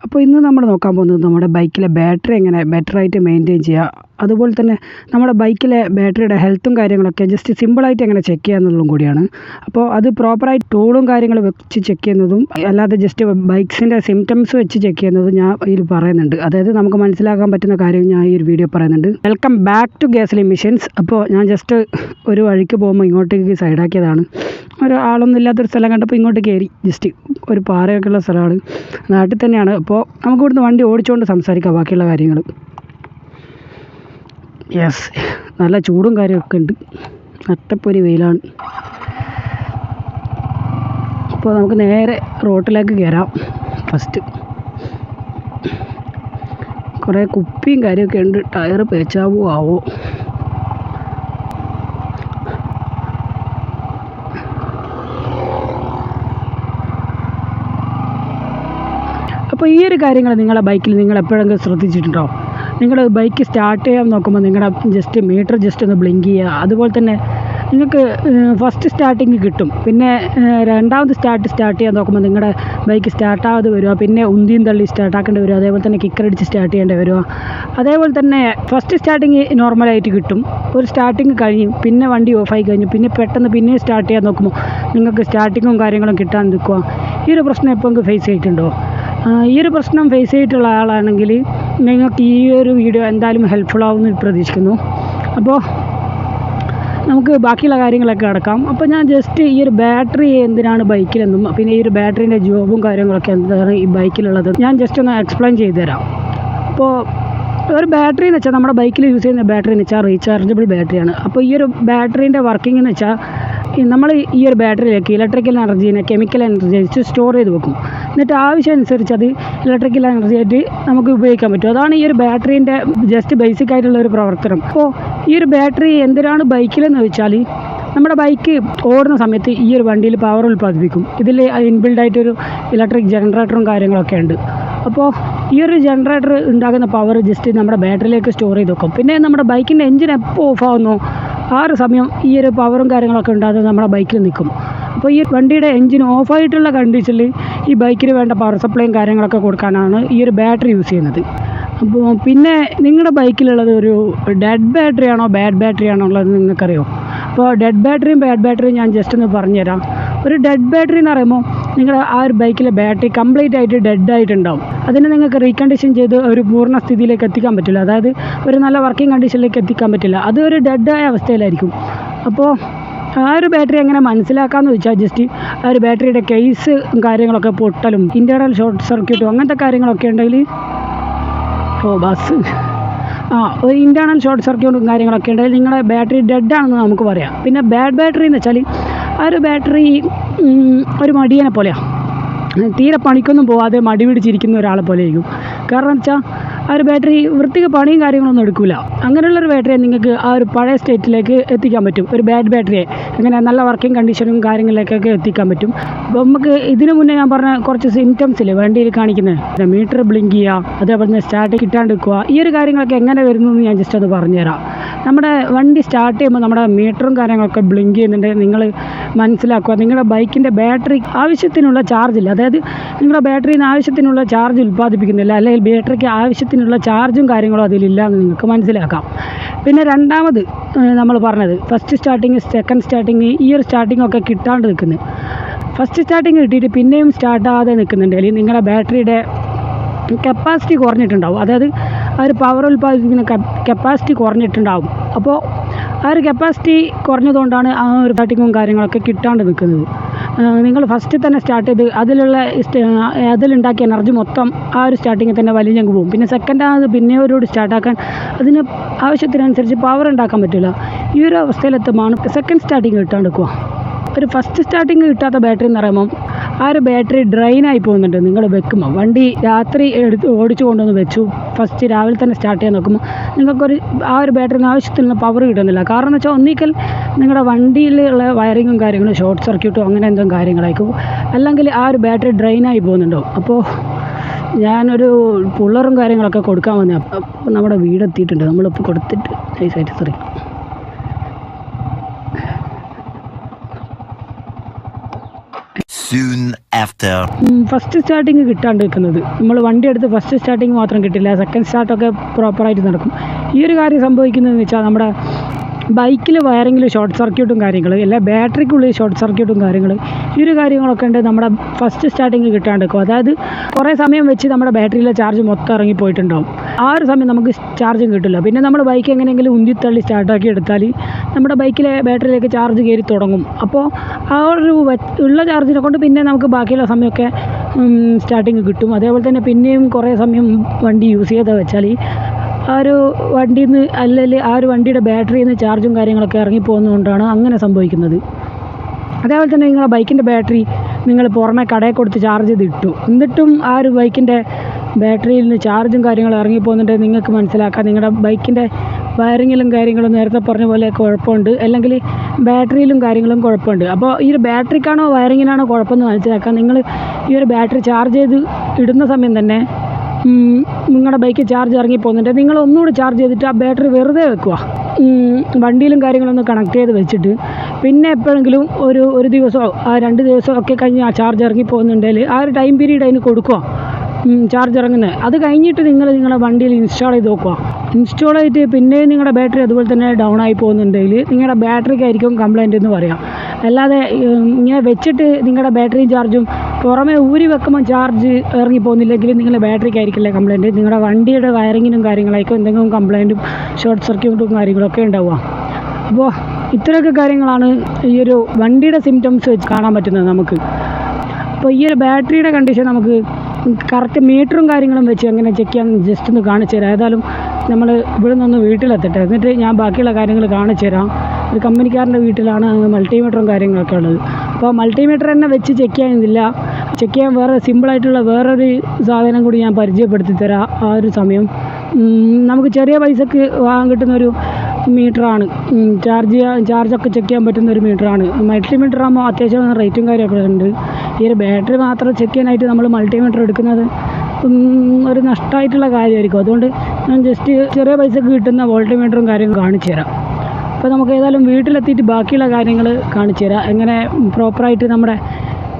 അപ്പോൾ ഇന്ന് നമ്മൾ നോക്കാൻ പോകുന്നത് നമ്മുടെ ബൈക്കിലെ ബാറ്ററി എങ്ങനെ ബെറ്ററായിട്ട് മെയിൻറ്റെയിൻ ചെയ്യുക, അതുപോലെ തന്നെ നമ്മുടെ ബൈക്കിലെ ബാറ്ററിയുടെ ഹെൽത്തും കാര്യങ്ങളൊക്കെ ജസ്റ്റ് സിമ്പിളായിട്ട് എങ്ങനെ ചെക്ക് ചെയ്യുക എന്നുള്ളതും കൂടിയാണ്. അപ്പോൾ അത് പ്രോപ്പറായിട്ട് ടൂളും കാര്യങ്ങളും വെച്ച് ചെക്ക് ചെയ്യുന്നതും അല്ലാതെ ജസ്റ്റ് ബൈക്സിൻ്റെ സിംറ്റംസ് വെച്ച് ചെക്ക് ചെയ്യുന്നതും ഞാൻ ഇതിൽ പറയുന്നുണ്ട്. അതായത് നമുക്ക് മനസ്സിലാക്കാൻ പറ്റുന്ന കാര്യം ഞാൻ ഈ ഒരു വീഡിയോ പറയുന്നുണ്ട്. വെൽക്കം ബാക്ക് ടു ഗ്യാസലി മിഷൻസ്. അപ്പോൾ ഞാൻ ജസ്റ്റ് ഒരു വഴിക്ക് പോകുമ്പോൾ ഇങ്ങോട്ടേക്ക് സൈഡാക്കിയതാണ്. ആളൊന്നും ഇല്ലാത്തൊരു സ്ഥലം കണ്ടപ്പോൾ ഇങ്ങോട്ട് കയറി. ജസ്റ്റ് ഒരു പാറയൊക്കെ ഉള്ള സ്ഥലമാണ്, നാട്ടിൽ തന്നെയാണ്. അപ്പോൾ നമുക്ക് ഇവിടുന്ന് വണ്ടി ഓടിച്ചുകൊണ്ട് സംസാരിക്കാം ബാക്കിയുള്ള കാര്യങ്ങൾ. യെസ്, നല്ല ചൂടും കാര്യമൊക്കെ ഉണ്ട്, നട്ടപ്പൊരി വെയിലാണ്. അപ്പോൾ നമുക്ക് നേരെ റോട്ടിലേക്ക് കയറാം. ഫസ്റ്റ് കുറേ കുപ്പിയും കാര്യമൊക്കെ ഉണ്ട്, ടയർ പേച്ചാവോ ആവോ. അപ്പോൾ ഈ ഒരു കാര്യങ്ങൾ നിങ്ങളുടെ ബൈക്കിൽ നിങ്ങൾ എപ്പോഴെങ്കിലും ശ്രദ്ധിച്ചിട്ടുണ്ടോ? നിങ്ങൾ ബൈക്ക് സ്റ്റാർട്ട് ചെയ്യാൻ നോക്കുമ്പോൾ നിങ്ങളുടെ മീറ്റർ ജസ്റ്റ് ഒന്ന് ബ്ലിങ്ക് ചെയ്യുക. അതുപോലെ തന്നെ നിങ്ങൾക്ക് ഫസ്റ്റ് സ്റ്റാർട്ടിങ് കിട്ടും, പിന്നെ രണ്ടാമത് സ്റ്റാർട്ട് ചെയ്യാൻ നോക്കുമ്പോൾ നിങ്ങളുടെ ബൈക്ക് സ്റ്റാർട്ടാകാതെ വരിക, പിന്നെ ഉന്തിയും തള്ളി സ്റ്റാർട്ടാക്കേണ്ടി വരിക, അതേപോലെ തന്നെ കിക്കറടിച്ച് സ്റ്റാർട്ട് ചെയ്യേണ്ടി വരിക. അതേപോലെ തന്നെ ഫസ്റ്റ് സ്റ്റാർട്ടിങ് നോർമലായിട്ട് കിട്ടും, ഒരു സ്റ്റാർട്ടിങ് കഴിഞ്ഞു, പിന്നെ വണ്ടി ഓഫായി കഴിഞ്ഞു, പിന്നെ പെട്ടെന്ന് പിന്നെ സ്റ്റാർട്ട് ചെയ്യാൻ നോക്കുമ്പോൾ നിങ്ങൾക്ക് സ്റ്റാർട്ടിങ്ങും കാര്യങ്ങളും കിട്ടാൻ നിൽക്കുക. ഈ ഒരു പ്രശ്നം എപ്പോൾ ഫേസ് ചെയ്തിട്ടുണ്ടോ? ഈ ഒരു പ്രശ്നം ഫേസ് ചെയ്തിട്ടുള്ള ആളാണെങ്കിൽ നിങ്ങൾക്ക് ഈ ഒരു വീഡിയോ എന്തായാലും ഹെൽപ്ഫുൾ ആവുമെന്ന് പ്രതീക്ഷിക്കുന്നു. അപ്പോൾ നമുക്ക് ബാക്കിയുള്ള കാര്യങ്ങളൊക്കെ അടക്കാം. അപ്പോൾ ഞാൻ ജസ്റ്റ് ഈ ഒരു ബാറ്ററി എന്തിനാണ് ബൈക്കിലെന്നും പിന്നെ ഈ ഒരു ബാറ്ററീൻ്റെ ജോബും കാര്യങ്ങളൊക്കെ എന്താണ് ഈ ബൈക്കിലുള്ളത് ഞാൻ ജസ്റ്റ് ഒന്ന് എക്സ്പ്ലെയിൻ ചെയ്തു തരാം. അപ്പോൾ ഒരു ബാറ്ററി എന്ന് വെച്ചാൽ നമ്മുടെ ബൈക്കിൽ യൂസ് ചെയ്യുന്ന ബാറ്ററി എന്ന് വെച്ചാൽ റീചാർജബിൾ ബാറ്ററിയാണ്. അപ്പോൾ ഈ ഒരു ബാറ്ററീൻ്റെ വർക്കിംഗ് എന്ന് വെച്ചാൽ നമ്മൾ ഈ ഒരു ബാറ്ററിയിലേക്ക് ഇലക്ട്രിക്കൽ എനർജീനെ കെമിക്കൽ എനർജി വെച്ച് സ്റ്റോർ ചെയ്ത് വെക്കും. എന്നിട്ട് ആവശ്യം അനുസരിച്ച് അത് ഇലക്ട്രിക്കൽ എനർജി ആയിട്ട് നമുക്ക് ഉപയോഗിക്കാൻ പറ്റും. അതാണ് ഈ ഒരു ബാറ്ററീൻ്റെ ജസ്റ്റ് ബേസിക് ആയിട്ടുള്ള ഒരു പ്രവർത്തനം. അപ്പോൾ ഈ ഒരു ബാറ്ററി എന്തിനാണ് ബൈക്കിലെന്ന് വെച്ചാൽ നമ്മുടെ ബൈക്ക് ഓടുന്ന സമയത്ത് ഈ ഒരു വണ്ടിയിൽ പവർ ഉൽപ്പാദിപ്പിക്കും. ഇതിൽ ഇൻബിൽഡായിട്ടൊരു ഇലക്ട്രിക് ജനറേറ്ററും കാര്യങ്ങളൊക്കെ ഉണ്ട്. അപ്പോൾ ഈ ഒരു ജനറേറ്റർ ഉണ്ടാകുന്ന പവർ ജസ്റ്റ് നമ്മുടെ ബാറ്ററിയിലേക്ക് സ്റ്റോർ ചെയ്ത് വെക്കും. പിന്നെ നമ്മുടെ ബൈക്കിൻ്റെ എൻജിൻ എപ്പോൾ ഓഫാകുന്നോ ആ ഒരു സമയം ഈ ഒരു പവറും കാര്യങ്ങളൊക്കെ ഉണ്ടാകുന്നത് നമ്മുടെ ബൈക്കിൽ നിൽക്കും. അപ്പോൾ ഈ വണ്ടിയുടെ എൻജിൻ ഓഫായിട്ടുള്ള കണ്ടീഷനിൽ ഈ ബൈക്കിന് വേണ്ട പവർ സപ്ലൈയും കാര്യങ്ങളൊക്കെ കൊടുക്കാനാണ് ഈ ഒരു ബാറ്ററി യൂസ് ചെയ്യുന്നത്. അപ്പോൾ പിന്നെ നിങ്ങളുടെ ബൈക്കിലുള്ളത് ഒരു ഡെഡ് ബാറ്ററി ആണോ ബാഡ് ബാറ്ററി ആണോ ഉള്ളത് നിങ്ങൾക്കറിയോ? അപ്പോൾ ഡെഡ് ബാറ്ററിയും ബാഡ് ബാറ്ററിയും ഞാൻ ജസ്റ്റ് ഒന്ന് പറഞ്ഞുതരാം. ഒരു ഡെഡ് ബാറ്ററി എന്ന് പറയുമ്പോൾ നിങ്ങളുടെ ആ ഒരു ബൈക്കിലെ ബാറ്ററി കംപ്ലീറ്റ് ആയിട്ട് ഡെഡ് ആയിട്ടുണ്ടാവും. അതിനെ നിങ്ങൾക്ക് റീകണ്ടീഷൻ ചെയ്ത് ഒരു പൂർണ്ണ സ്ഥിതിയിലേക്ക് എത്തിക്കാൻ പറ്റില്ല, അതായത് ഒരു നല്ല വർക്കിംഗ് കണ്ടീഷനിലേക്ക് എത്തിക്കാൻ പറ്റില്ല. അത് ഒരു ഡെഡായ അവസ്ഥയിലായിരിക്കും. അപ്പോൾ ആ ഒരു ബാറ്ററി എങ്ങനെ മനസ്സിലാക്കാമെന്ന് വെച്ചാൽ ജസ്റ്റ് ആ ഒരു ബാറ്ററിയുടെ കേസ് കാര്യങ്ങളൊക്കെ പൊട്ടലും ഇൻറ്റേർണൽ ഷോർട്ട് സർക്യൂട്ടും അങ്ങനത്തെ കാര്യങ്ങളൊക്കെ ഉണ്ടെങ്കിൽ ഒരു ഇൻറ്റേർണൽ ഷോർട്ട് സർക്യൂട്ടും കാര്യങ്ങളൊക്കെ ഉണ്ടെങ്കിൽ നിങ്ങളുടെ ബാറ്ററി ഡെഡാണെന്ന് നമുക്ക് പറയാം. പിന്നെ ബാഡ് ബാറ്ററി എന്ന് വെച്ചാൽ ആ ഒരു ബാറ്ററി ഒരു മടിയനെ പോലെയാണ്, തീരെ പണിക്കൊന്നും പോവാതെ മടി പിടിച്ചിരിക്കുന്ന ഒരാളെ പോലെ ആയിരിക്കും. കാരണം എന്ന് വെച്ചാൽ ആ ഒരു ബാറ്ററി വൃത്തിക്ക് പണിയും കാര്യങ്ങളൊന്നും എടുക്കില്ല. അങ്ങനെയുള്ളൊരു ബാറ്ററിയെ നിങ്ങൾക്ക് ആ ഒരു പഴയ സ്റ്റേറ്റിലേക്ക് എത്തിക്കാൻ പറ്റും. ഒരു ബാഡ് ബാറ്ററിയെ അങ്ങനെ നല്ല വർക്കിംഗ് കണ്ടീഷനും കാര്യങ്ങളിലേക്കൊക്കെ എത്തിക്കാൻ പറ്റും. അപ്പോൾ നമുക്ക് ഇതിനു മുന്നേ ഞാൻ പറഞ്ഞ കുറച്ച് സിംറ്റംസിൽ വണ്ടിയിൽ കാണിക്കുന്നത് മീറ്റർ ബ്ലിങ്ക് ചെയ്യുക, അതേപോലെ തന്നെ സ്റ്റാർട്ട് കിട്ടാണ്ട് വെക്കുക, ഈ ഒരു കാര്യങ്ങളൊക്കെ എങ്ങനെ വരുന്നു എന്ന് ഞാൻ ജസ്റ്റ് അത് പറഞ്ഞുതരാം. നമ്മുടെ വണ്ടി സ്റ്റാർട്ട് ചെയ്യുമ്പോൾ നമ്മുടെ മീറ്ററും കാര്യങ്ങളൊക്കെ ബ്ലിങ്ക് ചെയ്യുന്നുണ്ടെങ്കിൽ നിങ്ങൾ മനസ്സിലാക്കുക നിങ്ങളുടെ ബൈക്കിൻ്റെ ബാറ്ററി ആവശ്യത്തിനുള്ള ചാർജില്ല, അതായത് നിങ്ങളുടെ ബാറ്ററിയിൽ നിന്ന് ആവശ്യത്തിനുള്ള ചാർജ് ഉൽപ്പാദിപ്പിക്കുന്നില്ല, അല്ലെങ്കിൽ ബാറ്ററിക്ക് ആവശ്യത്തിനുള്ള ചാർജും കാര്യങ്ങളും അതിലില്ല എന്ന് നിങ്ങൾക്ക് മനസ്സിലാക്കാം. പിന്നെ രണ്ടാമത് നമ്മൾ പറഞ്ഞത് ഫസ്റ്റ് സ്റ്റാർട്ടിങ് സെക്കൻഡ് സ്റ്റാർട്ടിങ് ഈ ഒരു സ്റ്റാർട്ടിങ് ഒക്കെ കിട്ടാണ്ട് നിൽക്കുന്നത്. ഫസ്റ്റ് സ്റ്റാർട്ടിങ് കിട്ടിയിട്ട് പിന്നെയും സ്റ്റാർട്ടാകാതെ നിൽക്കുന്നുണ്ടെങ്കിൽ നിങ്ങളുടെ ബാറ്ററിയുടെ കപ്പാസിറ്റി കുറഞ്ഞിട്ടുണ്ടാവും, അതായത് ആ ഒരു പവർ ഉൽപ്പാദിപ്പിക്കുന്ന കപ്പാസിറ്റി കുറഞ്ഞിട്ടുണ്ടാവും. അപ്പോൾ ആ ഒരു കപ്പാസിറ്റി കുറഞ്ഞതുകൊണ്ടാണ് ആ ഒരു സ്റ്റാർട്ടിങ്ങും കാര്യങ്ങളൊക്കെ കിട്ടാണ്ട് നിൽക്കുന്നത്. നിങ്ങൾ ഫസ്റ്റ് തന്നെ സ്റ്റാർട്ട് ചെയ്ത് അതിലുണ്ടാക്കിയ എനർജി മൊത്തം ആ ഒരു സ്റ്റാർട്ടിങ്ങിൽ തന്നെ വലിഞ്ഞങ്ങ് പോകും. പിന്നെ സെക്കൻഡാണ് പിന്നെ ഒരു സ്റ്റാർട്ടാക്കാൻ അതിന് ആവശ്യത്തിനനുസരിച്ച് പവർ ഉണ്ടാക്കാൻ പറ്റില്ല. ഈ ഒരു അവസ്ഥയിലെത്തുമ്പോൾ സെക്കൻഡ് സ്റ്റാർട്ടിങ് കിട്ടാണ്ട് നിൽക്കുക. ഒരു ഫസ്റ്റ് സ്റ്റാർട്ടിങ് കിട്ടാത്ത ബാറ്ററി എന്ന് പറയുമ്പം ആ ഒരു ബാറ്ററി ഡ്രെയിനായി പോകുന്നുണ്ട്. നിങ്ങൾ വെക്കുമ്പോൾ വണ്ടി രാത്രി ഓടിച്ചു കൊണ്ടുവന്ന് വെച്ചു, ഫസ്റ്റ് രാവിലെ തന്നെ സ്റ്റാർട്ട് ചെയ്യാൻ നോക്കുമ്പോൾ നിങ്ങൾക്കൊരു ആ ഒരു ബാറ്ററിന് ആവശ്യത്തിനുള്ള പവർ കിട്ടുന്നില്ല. കാരണം എന്ന് വെച്ചാൽ ഒന്നിക്കൽ നിങ്ങളുടെ വണ്ടിയിലുള്ള വയറിങ്ങും കാര്യങ്ങളും ഷോർട്ട് സർക്യൂട്ടോ അങ്ങനെ എന്തെങ്കിലും കാര്യങ്ങളായിരിക്കും, അല്ലെങ്കിൽ ആ ഒരു ബാറ്ററി ഡ്രെയിനായി പോകുന്നുണ്ടോ. അപ്പോൾ ഞാനൊരു പുള്ളറും കാര്യങ്ങളൊക്കെ കൊടുക്കാൻ വന്നത്. അപ്പോൾ നമ്മുടെ വീടെത്തിയിട്ടുണ്ട്, നമ്മളിപ്പോൾ കൊടുത്തിട്ട് നൈസായിട്ട് sorry soon after. First starting കിട്ടാണ്ട് നിൽക്കുന്നത്, നമ്മൾ വണ്ടി എടുത്ത് ഫസ്റ്റ് സ്റ്റാർട്ടിങ് മാത്രം കിട്ടില്ല, സെക്കൻഡ് സ്റ്റാർട്ടൊക്കെ പ്രോപ്പറായിട്ട് നടക്കും. ഈ ഒരു കാര്യം സംഭവിക്കുന്നതെന്ന് വെച്ചാൽ നമ്മുടെ ബൈക്കിൽ വയറിങ്ങിൽ ഷോർട്ട് സർക്യൂട്ടും കാര്യങ്ങൾ, അല്ല ബാറ്ററിക്കുള്ളിൽ ഷോർട്ട് സർക്യൂട്ടും കാര്യങ്ങൾ, ഈ ഒരു കാര്യങ്ങളൊക്കെ ഉണ്ട് നമ്മുടെ ഫസ്റ്റ് സ്റ്റാർട്ടിങ് കിട്ടാണ്ടിരിക്കും. അതായത് കുറേ സമയം വെച്ച് നമ്മുടെ ബാറ്ററിയിലെ ചാർജ് മൊത്തം ഇറങ്ങിപ്പോയിട്ടുണ്ടാവും. ആ ഒരു സമയം നമുക്ക് ചാർജും കിട്ടില്ല. പിന്നെ നമ്മൾ ബൈക്ക് എങ്ങനെയെങ്കിലും ഉന്തിത്തള്ളി സ്റ്റാർട്ടാക്കി എടുത്താൽ നമ്മുടെ ബൈക്കിലെ ബാറ്ററിയിലേക്ക് ചാർജ് കയറി തുടങ്ങും. അപ്പോൾ ആ ഒരു ഉള്ള ചാർജിനെ കൊണ്ട് പിന്നെ നമുക്ക് ബാക്കിയുള്ള സമയമൊക്കെ സ്റ്റാർട്ടിങ് കിട്ടും. അതേപോലെ തന്നെ പിന്നെയും കുറേ സമയം വണ്ടി യൂസ് ചെയ്ത് വെച്ചാൽ ആ ഒരു വണ്ടിയിൽ നിന്ന്, അല്ലെങ്കിൽ ആ ഒരു വണ്ടിയുടെ ബാറ്ററിയിൽ നിന്ന് ചാർജും കാര്യങ്ങളൊക്കെ ഇറങ്ങിപ്പോകുന്നതുകൊണ്ടാണ് അങ്ങനെ സംഭവിക്കുന്നത്. അതേപോലെ തന്നെ നിങ്ങളുടെ ബൈക്കിൻ്റെ ബാറ്ററി നിങ്ങൾ പുറമെ കടയിൽ കൊടുത്ത് ചാർജ് ചെയ്തിട്ടു, എന്നിട്ടും ആ ഒരു ബൈക്കിൻ്റെ ബാറ്ററിയിൽ നിന്ന് ചാർജും കാര്യങ്ങളും ഇറങ്ങിപ്പോകുന്നുണ്ട് നിങ്ങൾക്ക് മനസ്സിലാക്കാം. നിങ്ങളുടെ ബൈക്കിൻ്റെ വയറിങ്ങിലും കാര്യങ്ങളും നേരത്തെ പറഞ്ഞ പോലെ കുഴപ്പമുണ്ട്, അല്ലെങ്കിൽ ബാറ്ററിയിലും കാര്യങ്ങളും കുഴപ്പമുണ്ട്. അപ്പോൾ ഈ ഒരു ബാറ്ററിക്കാണോ വയറിങ്ങിനാണോ കുഴപ്പമെന്ന് മനസ്സിലാക്കാം. നിങ്ങൾ ഈ ഒരു ബാറ്ററി ചാർജ് ചെയ്ത് ഇടുന്ന സമയം തന്നെ നിങ്ങളുടെ ബൈക്ക് ചാർജ് ഇറങ്ങി പോകുന്നുണ്ട്, നിങ്ങൾ ഒന്നുകൂടി ചാർജ് ചെയ്തിട്ട് ആ ബാറ്ററി വെറുതെ വെക്കുക. വണ്ടിയിലും കാര്യങ്ങളൊന്ന് കണക്ട് ചെയ്ത് വെച്ചിട്ട് പിന്നെ എപ്പോഴെങ്കിലും ഒരു ദിവസമോ 2 ദിവസമോ ഒക്കെ കഴിഞ്ഞ് ആ ചാർജ് ഇറങ്ങി പോകുന്നുണ്ടെങ്കിൽ ആ ഒരു ടൈം പീരീഡ് അതിന് കൊടുക്കുക ചാർജ് ഇറങ്ങുന്നത്. അത് കഴിഞ്ഞിട്ട് നിങ്ങളുടെ വണ്ടിയിൽ ഇൻസ്റ്റാൾ ചെയ്ത് നോക്കുക. ഇൻസ്റ്റാൾ ചെയ്തിട്ട് പിന്നെയും നിങ്ങളുടെ ബാറ്ററി അതുപോലെ തന്നെ ഡൗൺ ആയി പോകുന്നുണ്ടെങ്കിൽ നിങ്ങളുടെ ബാറ്ററിക്കായിരിക്കും കംപ്ലൈൻറ്റ് എന്ന് പറയാം. അല്ലാതെ ഇങ്ങനെ വെച്ചിട്ട് നിങ്ങളുടെ ബാറ്ററി ചാർജും പുറമെ ഊരി വെക്കുമ്പോൾ ചാർജ് ഇറങ്ങി പോകുന്നില്ലെങ്കിൽ നിങ്ങളുടെ ബാറ്ററിക്കായിരിക്കില്ല കംപ്ലൈൻറ്റ്, നിങ്ങളുടെ വണ്ടിയുടെ വയറിങ്ങിനും കാര്യങ്ങളായിരിക്കും എന്തെങ്കിലും കംപ്ലൈൻറ്റും ഷോർട്ട് സർക്യൂട്ടും കാര്യങ്ങളൊക്കെ ഉണ്ടാവുക. അപ്പോൾ ഇത്രയൊക്കെ കാര്യങ്ങളാണ് ഈ ഒരു വണ്ടിയുടെ സിംറ്റംസ് വെച്ച് കാണാൻ പറ്റുന്നത് നമുക്ക്. അപ്പോൾ ഈ ഒരു ബാറ്ററിയുടെ കണ്ടീഷൻ നമുക്ക് കറക്റ്റ് മീറ്ററും കാര്യങ്ങളും വെച്ച് എങ്ങനെ ചെക്ക് ചെയ്യാൻ ജസ്റ്റ് ഒന്ന് കാണിച്ചു തരാം. ഏതായാലും നമ്മൾ ഇവിടെ നിന്നൊന്ന് വീട്ടിലെത്തട്ടെ, എന്നിട്ട് ഞാൻ ബാക്കിയുള്ള കാര്യങ്ങൾ കാണിച്ചു തരാം. ഒരു കമ്പനിക്കാരൻ്റെ വീട്ടിലാണ് മൾട്ടിമീറ്ററും കാര്യങ്ങളൊക്കെ ഉള്ളത്. അപ്പോൾ മൾട്ടിമീറ്റർ തന്നെ വെച്ച് ചെക്ക് ചെയ്യാനില്ല, ചെക്ക് ചെയ്യാൻ വേറെ സിമ്പിളായിട്ടുള്ള വേറൊരു സാധനം കൂടി ഞാൻ പരിചയപ്പെടുത്തി തരാം. ആ ഒരു സമയം നമുക്ക് ചെറിയ പൈസക്ക് വാങ്ങാൻ കിട്ടുന്നൊരു മീറ്ററാണ്, ചാർജൊക്കെ ചെക്ക് ചെയ്യാൻ പറ്റുന്ന ഒരു മീറ്ററാണ്. മൾട്ടിമീറ്റർ ആകുമ്പോൾ അത്യാവശ്യം റേറ്റും കാര്യമൊക്കെ ഉണ്ട്. ഈ ഒരു ബാറ്ററി മാത്രം ചെക്ക് ചെയ്യാനായിട്ട് നമ്മൾ മൾട്ടിമീറ്റർ എടുക്കുന്നത് ഒരു നഷ്ടമായിട്ടുള്ള കാര്യമായിരിക്കും. അതുകൊണ്ട് ഞാൻ ജസ്റ്റ് ചെറിയ പൈസക്ക് കിട്ടുന്ന വോൾട്ടിമീറ്ററും കാര്യങ്ങളും കാണിച്ചു തരാം. അപ്പോൾ നമുക്ക് ഏതായാലും വീട്ടിലെത്തിയിട്ട് ബാക്കിയുള്ള കാര്യങ്ങൾ കാണിച്ചു തരാം, എങ്ങനെ പ്രോപ്പറായിട്ട് നമ്മുടെ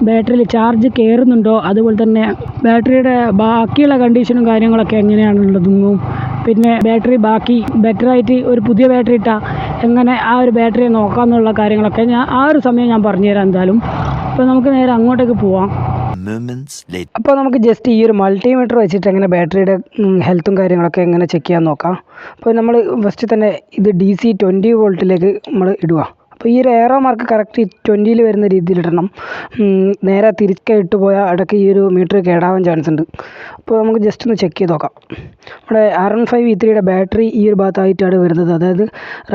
ബാറ്ററിയിൽ ചാർജ് കയറുന്നുണ്ടോ, അതുപോലെ തന്നെ ബാറ്ററിയുടെ ബാക്കിയുള്ള കണ്ടീഷനും കാര്യങ്ങളൊക്കെ എങ്ങനെയാണുള്ളതെന്നും, പിന്നെ ബാറ്ററി ബാക്കി ബെറ്ററായിട്ട് ഒരു പുതിയ ബാറ്ററി ഇട്ടാൽ എങ്ങനെ ആ ഒരു ബാറ്ററിയെ നോക്കാമെന്നുള്ള കാര്യങ്ങളൊക്കെ ആ ഒരു സമയം ഞാൻ പറഞ്ഞുതരാം എന്തായാലും. അപ്പോൾ നമുക്ക് നേരെ അങ്ങോട്ടേക്ക് പോവാം. അപ്പോൾ നമുക്ക് ജസ്റ്റ് ഈ ഒരു മൾട്ടിമീറ്റർ വെച്ചിട്ട് എങ്ങനെ ബാറ്ററിയുടെ ഹെൽത്തും കാര്യങ്ങളൊക്കെ എങ്ങനെ ചെക്ക് ചെയ്യാൻ നോക്കാം. അപ്പോൾ നമ്മൾ ഫസ്റ്റ് തന്നെ ഇത് DC 20 വോൾട്ടിലേക്ക് നമ്മൾ ഇടുക. അപ്പോൾ ഈ ഒരു ഏറോ മാർക്ക് കറക്റ്റ് 20 വരുന്ന രീതിയിൽ ഇടണം. നേരെ തിരിക്കെ ഇട്ട് പോയാൽ ഇടയ്ക്ക് ഈ ഒരു മീറ്റർ കേടാവാൻ ചാൻസ് ഉണ്ട്. അപ്പോൾ നമുക്ക് ജസ്റ്റ് ഒന്ന് ചെക്ക് ചെയ്ത് നോക്കാം. നമ്മുടെ R15 E3യുടെ ബാറ്ററി ഈ ഒരു ഭാഗത്തായിട്ടാണ് വരുന്നത്, അതായത്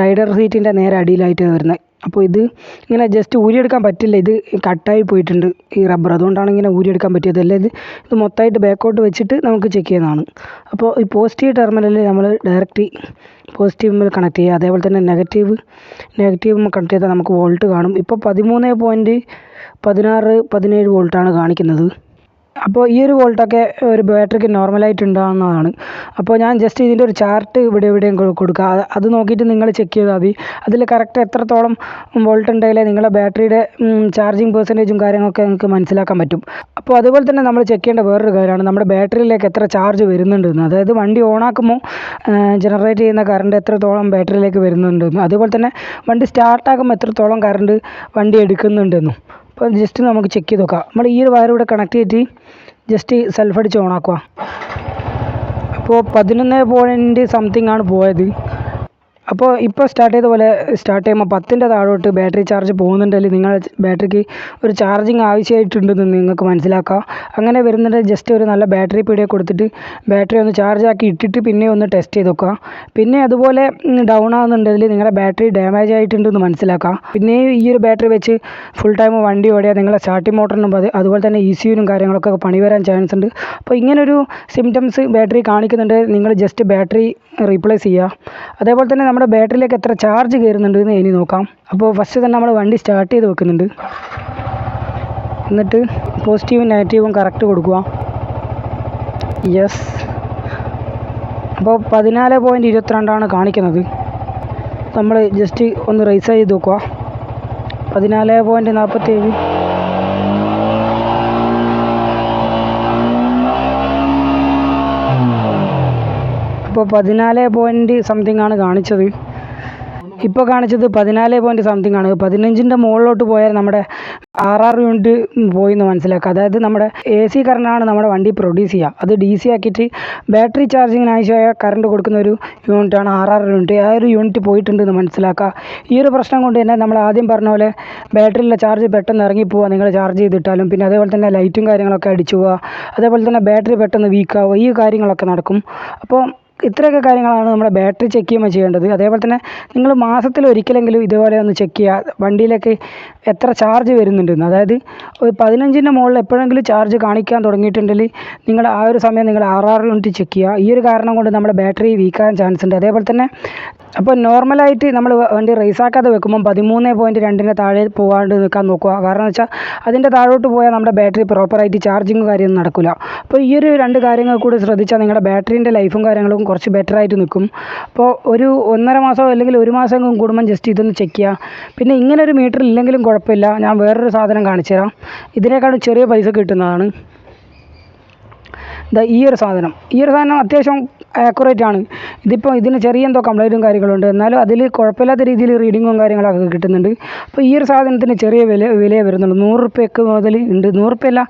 റൈഡർ സീറ്റിൻ്റെ നേരെ അടിയിലായിട്ടാണ് വരുന്നത്. അപ്പോൾ ഇത് ഇങ്ങനെ ജസ്റ്റ് ഊരിയെടുക്കാൻ പറ്റില്ല, ഇത് കട്ടായി പോയിട്ടുണ്ട് ഈ റബ്ബർ, അതുകൊണ്ടാണ് ഇങ്ങനെ ഊരിയെടുക്കാൻ പറ്റിയത്. അല്ല ഇത് മൊത്തമായിട്ട് ബാക്കോട്ട് വെച്ചിട്ട് നമുക്ക് ചെക്ക് ചെയ്യുന്നതാണ്. അപ്പോൾ ഈ പോസിറ്റീവ് ടെർമിനലിൽ നമ്മൾ ഡയറക്റ്റ് പോസിറ്റീവ് കണക്ട് ചെയ്യുക, അതേപോലെ തന്നെ നെഗറ്റീവ് കണക്ട് ചെയ്താൽ നമുക്ക് വോൾട്ട് കാണും. ഇപ്പോൾ 13.16-17 വോൾട്ടാണ് കാണിക്കുന്നത്. അപ്പോൾ ഈ ഒരു വോൾട്ടൊക്കെ ഒരു ബാറ്ററിക്ക് നോർമലായിട്ട് ഉണ്ടാകുന്നതാണ്. അപ്പോൾ ഞാൻ ജസ്റ്റ് ഇതിൻ്റെ ഒരു ചാർട്ട് എവിടെയും കൊടുക്കുക, അത് നോക്കിയിട്ട് നിങ്ങൾ ചെക്ക് ചെയ്താൽ മതി. അതിൽ കറക്റ്റ് എത്രത്തോളം വോൾട്ട് ഉണ്ടെങ്കിലേ നിങ്ങളുടെ ബാറ്ററിയുടെ ചാർജിങ് പെർസെൻറ്റേജും കാര്യങ്ങളൊക്കെ നിങ്ങൾക്ക് മനസ്സിലാക്കാൻ പറ്റും. അപ്പോൾ അതുപോലെ തന്നെ നമ്മൾ ചെക്ക് ചെയ്യേണ്ട വേറൊരു കാര്യമാണ് നമ്മുടെ ബാറ്ററിയിലേക്ക് എത്ര ചാർജ് വരുന്നുണ്ടെന്ന്. അതായത് വണ്ടി ഓണാക്കുമ്പോൾ ജനറേറ്റ് ചെയ്യുന്ന കറണ്ട് എത്രത്തോളം ബാറ്ററിയിലേക്ക് വരുന്നുണ്ടെന്നും, അതുപോലെ തന്നെ വണ്ടി സ്റ്റാർട്ടാക്കുമ്പോൾ എത്രത്തോളം കറണ്ട് വണ്ടി എടുക്കുന്നുണ്ടെന്നും. അപ്പോൾ ജസ്റ്റ് നമുക്ക് ചെക്ക് ചെയ്ത് നോക്കാം. നമ്മൾ ഈ ഒരു വയർ ഇവിടെ കണക്ട് ചെയ്തിട്ട് ജസ്റ്റ് സെൽഫ് അടിച്ച് ഓണാക്കുക. അപ്പോൾ 11 ആണ് പോയത്. അപ്പോൾ ഇപ്പോൾ സ്റ്റാർട്ട് ചെയ്ത പോലെ സ്റ്റാർട്ട് ചെയ്യുമ്പോൾ 10ൻ്റെ താഴോട്ട് ബാറ്ററി ചാർജ് പോകുന്നുണ്ടെങ്കിൽ നിങ്ങളുടെ ബാറ്ററിക്ക് ഒരു ചാർജിങ് ആവശ്യമായിട്ടുണ്ടെന്ന് നിങ്ങൾക്ക് മനസ്സിലാക്കാം. അങ്ങനെ വരുന്നുണ്ടെങ്കിൽ ജസ്റ്റ് ഒരു നല്ല ബാറ്ററി പീടിക കൊടുത്തിട്ട് ബാറ്ററി ഒന്ന് ചാർജ് ആക്കി ഇട്ടിട്ട് പിന്നെ ഒന്ന് ടെസ്റ്റ് ചെയ്ത് നോക്കുക. പിന്നെ അതുപോലെ ഡൗൺ ആകുന്നുണ്ടെങ്കിൽ നിങ്ങളുടെ ബാറ്ററി ഡാമേജ് ആയിട്ടുണ്ടെന്ന് മനസ്സിലാക്കാം. പിന്നെ ഈ ഒരു ബാറ്ററി വെച്ച് ഫുൾ ടൈം വണ്ടി ഓടിയാൽ നിങ്ങളുടെ സ്റ്റാർട്ടിംഗ് മോട്ടറിനും അതുപോലെ തന്നെ ECUവിനും കാര്യങ്ങളൊക്കെ പണി വരാൻ ചാൻസ് ഉണ്ട്. അപ്പോൾ ഇങ്ങനൊരു സിംറ്റംസ് ബാറ്ററി കാണിക്കുന്നുണ്ട്, നിങ്ങൾ ജസ്റ്റ് ബാറ്ററി റീപ്ലേസ് ചെയ്യുക. അതേപോലെ തന്നെ നമ്മുടെ ബാറ്ററിയിലേക്ക് എത്ര ചാർജ് കയറുന്നുണ്ട് എന്ന് ഇനി നോക്കാം. അപ്പോൾ ഫസ്റ്റ് തന്നെ നമ്മൾ വണ്ടി സ്റ്റാർട്ട് ചെയ്ത് വെക്കുന്നുണ്ട്, എന്നിട്ട് പോസിറ്റീവും നെഗറ്റീവും കറക്റ്റ് കൊടുക്കുക. യെസ്. അപ്പോൾ 14.22 കാണിക്കുന്നത്. നമ്മൾ ജസ്റ്റ് ഒന്ന് റൈസ് ചെയ്ത് നോക്കുക. 14.47. ഇപ്പോൾ 14 പോയിൻറ്റ് സംതിങ് ആണ് കാണിച്ചത്. ഇപ്പോൾ കാണിച്ചത് 14 പോയിൻറ്റ് സംതിങ് ആണ്. 15ൻ്റെ മുകളിലോട്ട് പോയാൽ നമ്മുടെ 6 യൂണിറ്റ് പോയി എന്ന് മനസ്സിലാക്കുക. അതായത് നമ്മുടെ AC കറണ്ടാണ് നമ്മുടെ വണ്ടി പ്രൊഡ്യൂസ് ചെയ്യുക. അത് DC ആക്കിയിട്ട് ബാറ്ററി ചാർജിങ്ങിന് ആവശ്യമായ കറണ്ട് കൊടുക്കുന്ന ഒരു യൂണിറ്റാണ് 6 യൂണിറ്റ്. ആ ഒരു യൂണിറ്റ് പോയിട്ടുണ്ടെന്ന് മനസ്സിലാക്കുക. ഈ ഒരു പ്രശ്നം കൊണ്ട് തന്നെ നമ്മൾ ആദ്യം പറഞ്ഞ പോലെ ബാറ്ററിയിലെ ചാർജ് പെട്ടെന്ന് ഇറങ്ങിപ്പോവുക നിങ്ങൾ ചാർജ് ചെയ്തിട്ടാലും. പിന്നെ അതേപോലെ തന്നെ ലൈറ്റും കാര്യങ്ങളൊക്കെ അടിച്ചു പോവുക. അതേപോലെ തന്നെ ബാറ്ററി പെട്ടെന്ന് വീക്കാവുക. ഈ കാര്യങ്ങളൊക്കെ നടക്കും. അപ്പോൾ ഇത്രയൊക്കെ കാര്യങ്ങളാണ് നമ്മുടെ ബാറ്ററി ചെക്ക് ചെയ്യുമ്പോൾ ചെയ്യേണ്ടത്. അതേപോലെ തന്നെ നിങ്ങൾ മാസത്തിൽ ഒരിക്കലെങ്കിലും ഇതുപോലെ ഒന്ന് ചെക്ക് ചെയ്യുക വണ്ടിയിലേക്ക് എത്ര ചാർജ് വരുന്നുണ്ടെന്ന്. അതായത് ഒരു 15ൻ്റെ മുകളിൽ എപ്പോഴെങ്കിലും ചാർജ് കാണിക്കാൻ തുടങ്ങിയിട്ടുണ്ടെങ്കിൽ നിങ്ങൾ ആ ഒരു സമയം നിങ്ങൾ 6 യൂണിറ്റ് ചെക്ക് ചെയ്യുക. ഈ ഒരു കാരണം കൊണ്ട് നമ്മുടെ ബാറ്ററി വീക്കാകാൻ ചാൻസ് ഉണ്ട്. അതേപോലെ തന്നെ അപ്പോൾ നോർമലായിട്ട് നമ്മൾ വണ്ടി റേസാക്കാതെ വെക്കുമ്പം 13.2ൻ്റെ താഴെ പോകാണ്ട് നിൽക്കാൻ നോക്കുക. കാരണം എന്ന് വെച്ചാൽ അതിൻ്റെ താഴോട്ട് പോയാൽ നമ്മുടെ ബാറ്ററി പ്രോപ്പറായിട്ട് ചാർജിങ്ങും കാര്യമൊന്നും നടക്കില്ല. അപ്പോൾ ഈ ഒരു 2 കാര്യങ്ങൾ കൂടി ശ്രദ്ധിച്ചാൽ നിങ്ങളുടെ ബാറ്ററീൻ്റെ ലൈഫും കാര്യങ്ങളും കുറച്ച് ബെറ്റർ ആയിട്ട് നിൽക്കും. അപ്പോൾ ഒരു 1.5 മാസമോ അല്ലെങ്കിൽ 1 മാസം കൂടുമ്പം ജസ്റ്റ് ഇതൊന്ന് ചെക്ക് ചെയ്യുക. പിന്നെ ഇങ്ങനെ ഒരു മീറ്റർ ഇല്ലെങ്കിലും കുഴപ്പമില്ല. ഞാൻ വേറൊരു സാധനം കാണിച്ചു തരാം. ഇതിനേക്കാളും ചെറിയ പൈസ കിട്ടുന്നതാണ് ഈ ഒരു സാധനം അത്യാവശ്യം ആക്യുറേറ്റ് ആണ്. ഇതിന് ചെറിയ എന്തോ കംപ്ലൈൻറ്റും കാര്യങ്ങളുണ്ട്. എന്നാലും അതിൽ കുഴപ്പമില്ലാത്ത രീതിയിൽ റീഡിങ്ങും കാര്യങ്ങളൊക്കെ കിട്ടുന്നുണ്ട്. അപ്പോൾ ഈ ഒരു സാധനത്തിന് ചെറിയ വിലയെ വരുന്നുള്ളൂ. 100 രൂപയ്ക്ക് മുതൽ ഉണ്ട്. 100 രൂപയല്ല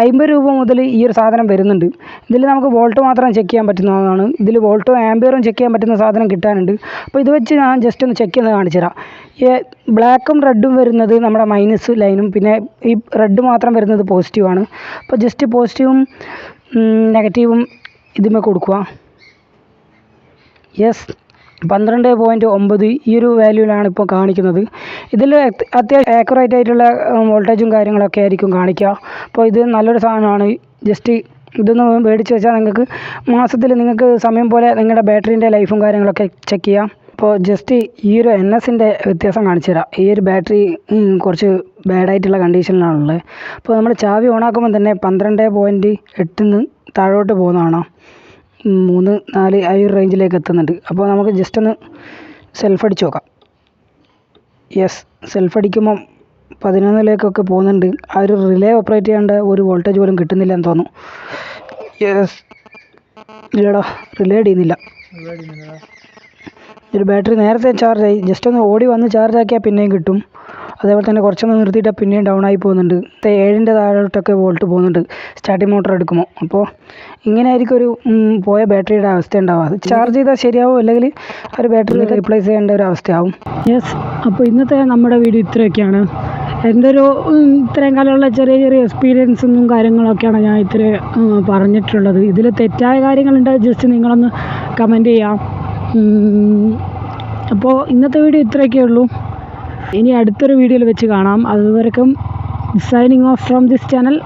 50 രൂപ മുതൽ ഈ ഒരു സാധനം വരുന്നുണ്ട്. ഇതിൽ നമുക്ക് വോൾട്ട് മാത്രം ചെക്ക് ചെയ്യാൻ പറ്റുന്നതാണ്. ഇതിൽ വോൾട്ടും ആംപിയറും ചെക്ക് ചെയ്യാൻ പറ്റുന്ന സാധനം കിട്ടാനുണ്ട്. അപ്പോൾ ഇത് വെച്ച് ഞാൻ ജസ്റ്റ് ഒന്ന് ചെക്ക് ചെയ്യുന്നത് കാണിച്ചു തരാം. ഈ ബ്ലാക്കും റെഡും വരുന്നത് നമ്മുടെ മൈനസ് ലൈനും, പിന്നെ ഈ റെഡ് മാത്രം വരുന്നത് പോസിറ്റീവാണ്. അപ്പോൾ ജസ്റ്റ് പോസിറ്റീവും നെഗറ്റീവും ഇതിന്മേൽ കൊടുക്കുക. യെസ്, 12.9 ഈ ഒരു വാല്യൂവിലാണ് ഇപ്പോൾ കാണിക്കുന്നത്. ഇതിൽ അത്യാവശ്യം ആക്യുറേറ്റ് ആയിട്ടുള്ള വോൾട്ടേജും കാര്യങ്ങളൊക്കെ ആയിരിക്കും കാണിക്കുക. അപ്പോൾ ഇത് നല്ലൊരു സാധനമാണ്. ജസ്റ്റ് ഇതൊന്ന് മേടിച്ച് വെച്ചാൽ നിങ്ങൾക്ക് മാസത്തിൽ നിങ്ങൾക്ക് സമയം പോലെ നിങ്ങളുടെ ബാറ്ററീൻ്റെ ലൈഫും കാര്യങ്ങളൊക്കെ ചെക്ക് ചെയ്യാം. അപ്പോൾ ജസ്റ്റ് ഈ ഒരു NSൻ്റെ വ്യത്യാസം കാണിച്ചു തരാം. ഈ ഒരു ബാറ്ററി കുറച്ച് ബാഡായിട്ടുള്ള കണ്ടീഷനിലാണുള്ളത്. അപ്പോൾ നമ്മൾ ചാവി ഓണാക്കുമ്പോൾ തന്നെ 12.8 താഴോട്ട് പോകുന്നതാണ്. 3, 4 ആ ഒരു റേഞ്ചിലേക്ക് എത്തുന്നുണ്ട്. അപ്പോൾ നമുക്ക് ജസ്റ്റ് ഒന്ന് സെൽഫ് അടിച്ച് നോക്കാം. യെസ്, സെൽഫ് അടിക്കുമ്പം 11ലേക്കൊക്കെ പോകുന്നുണ്ട്. ആ ഒരു റിലേ ഓപ്പറേറ്റ് ചെയ്യേണ്ട ഒരു വോൾട്ടേജ് പോലും കിട്ടുന്നില്ല എന്ന് തോന്നുന്നു. യെസ്, ഇല്ലടാ, റിലേ അടിയുന്നില്ല. ഒരു ബാറ്ററി നേരത്തെ ചാർജായി. ജസ്റ്റ് ഒന്ന് ഓടി വന്ന് ചാർജ് ആക്കിയാൽ പിന്നെയും കിട്ടും. അതേപോലെ തന്നെ കുറച്ചൊന്ന് നിർത്തിയിട്ടാൽ പിന്നെയും ഡൗൺ ആയി പോകുന്നുണ്ട്. 7ൻ്റെ താഴോട്ടൊക്കെ വോൾട്ട് പോകുന്നുണ്ട് സ്റ്റാർട്ടിംഗ് മോട്ടർ എടുക്കുമ്പോൾ. അപ്പോൾ ഇങ്ങനെ ആയിരിക്കും ഒരു പോയ ബാറ്ററിയുടെ അവസ്ഥ ഉണ്ടാവുക. അത് ചാർജ് ചെയ്താൽ ശരിയാവും, അല്ലെങ്കിൽ ഒരു ബാറ്ററി റീപ്ലേസ് ചെയ്യേണ്ട ഒരു അവസ്ഥയാവും. യെസ്, അപ്പോൾ ഇന്നത്തെ നമ്മുടെ വീഡിയോ ഇത്രയൊക്കെയാണ്. എൻ്റെ ഒരു ഇത്രയും കാലമുള്ള ചെറിയ ചെറിയ എക്സ്പീരിയൻസും കാര്യങ്ങളൊക്കെയാണ് ഞാൻ പറഞ്ഞിട്ടുള്ളത്. ഇതിൽ തെറ്റായ കാര്യങ്ങളുണ്ട്, ജസ്റ്റ് നിങ്ങളൊന്ന് കമൻറ്റ് ചെയ്യാം. അപ്പോൾ ഇന്നത്തെ വീഡിയോ ഇത്രയൊക്കെ ഉള്ളൂ. ഇനി അടുത്തൊരു വീഡിയോയിൽ വെച്ച് കാണാം. അതുവരെക്കും signing off from this channel.